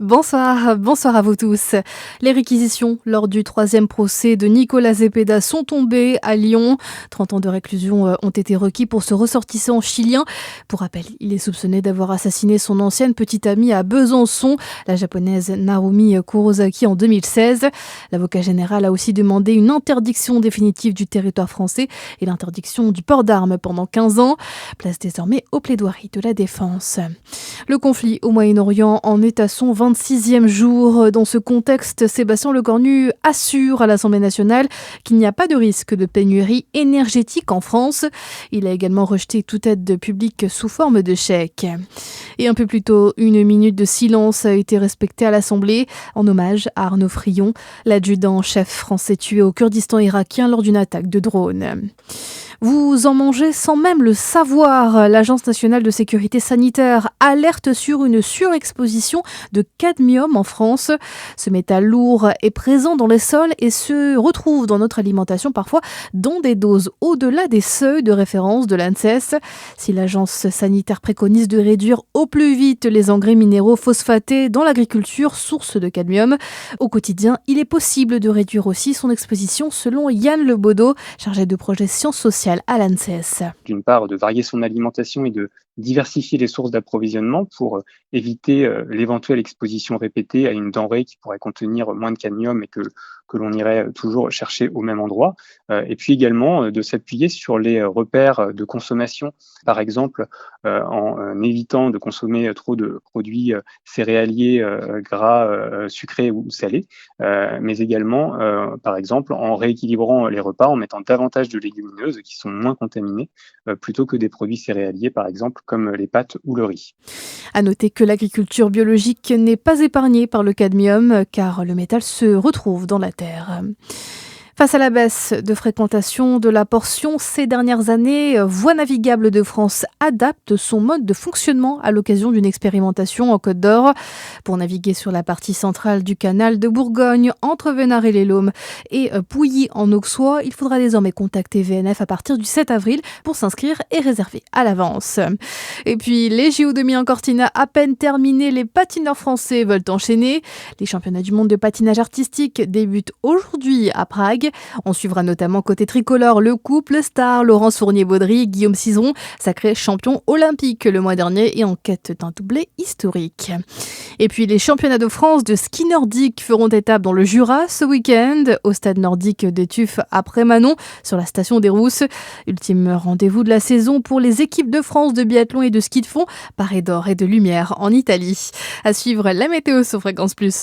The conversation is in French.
Bonsoir à vous tous. Les réquisitions lors du troisième procès de Nicolas Zepeda sont tombées à Lyon. 30 ans de réclusion ont été requis pour ce ressortissant chilien. Pour rappel, il est soupçonné d'avoir assassiné son ancienne petite amie à Besançon, la japonaise Narumi Kurosaki, en 2016. L'avocat général a aussi demandé une interdiction définitive du territoire français et l'interdiction du port d'armes pendant 15 ans. Place désormais aux plaidoiries de la défense. Le conflit au Moyen-Orient en est à son 26e jour. Dans ce contexte, Sébastien Lecornu assure à l'Assemblée nationale qu'il n'y a pas de risque de pénurie énergétique en France. Il a également rejeté toute aide publique sous forme de chèque. Et un peu plus tôt, une minute de silence a été respectée à l'Assemblée en hommage à Arnaud Frion, l'adjudant-chef français tué au Kurdistan irakien lors d'une attaque de drone. Vous en mangez sans même le savoir. L'Agence nationale de sécurité sanitaire alerte sur une surexposition de cadmium en France. Ce métal lourd est présent dans les sols et se retrouve dans notre alimentation parfois dans des doses au-delà des seuils de référence de l'ANSES. Si l'Agence sanitaire préconise de réduire au plus vite les engrais minéraux phosphatés dans l'agriculture, source de cadmium, au quotidien, il est possible de réduire aussi son exposition selon Yann Lebaudot, chargé de projet sciences sociales à l'ANSES. D'une part, de varier son alimentation et de diversifier les sources d'approvisionnement pour éviter l'éventuelle exposition répétée à une denrée qui pourrait contenir moins de cadmium et que l'on irait toujours chercher au même endroit. Et puis également de s'appuyer sur les repères de consommation, par exemple en évitant de consommer trop de produits céréaliers, gras, sucrés ou salés, mais également, par exemple, en rééquilibrant les repas, en mettant davantage de légumineuses qui sont moins contaminées, plutôt que des produits céréaliers, par exemple, comme les pâtes ou le riz. À noter que l'agriculture biologique n'est pas épargnée par le cadmium, car le métal se retrouve dans la terre. Face à la baisse de fréquentation de la portion ces dernières années, Voies navigables de France adapte son mode de fonctionnement à l'occasion d'une expérimentation en Côte d'Or. Pour naviguer sur la partie centrale du canal de Bourgogne, entre Venard et les Laumes et Pouilly en Auxois, il faudra désormais contacter VNF à partir du 7 avril pour s'inscrire et réserver à l'avance. Et puis, les JO 2000 en Cortina à peine terminés, les patineurs français veulent enchaîner. Les championnats du monde de patinage artistique débutent aujourd'hui à Prague. On suivra notamment côté tricolore le couple star Laurence Fournier-Baudry, Guillaume Cizeron, sacré champion olympique le mois dernier et en quête d'un doublé historique. Et puis les championnats de France de ski nordique feront étape dans le Jura ce week-end au stade nordique des Tuffes après Manon sur la station des Rousses. Ultime rendez-vous de la saison pour les équipes de France de biathlon et de ski de fond, parée d'or et de lumière en Italie. À suivre la météo sur Fréquence Plus.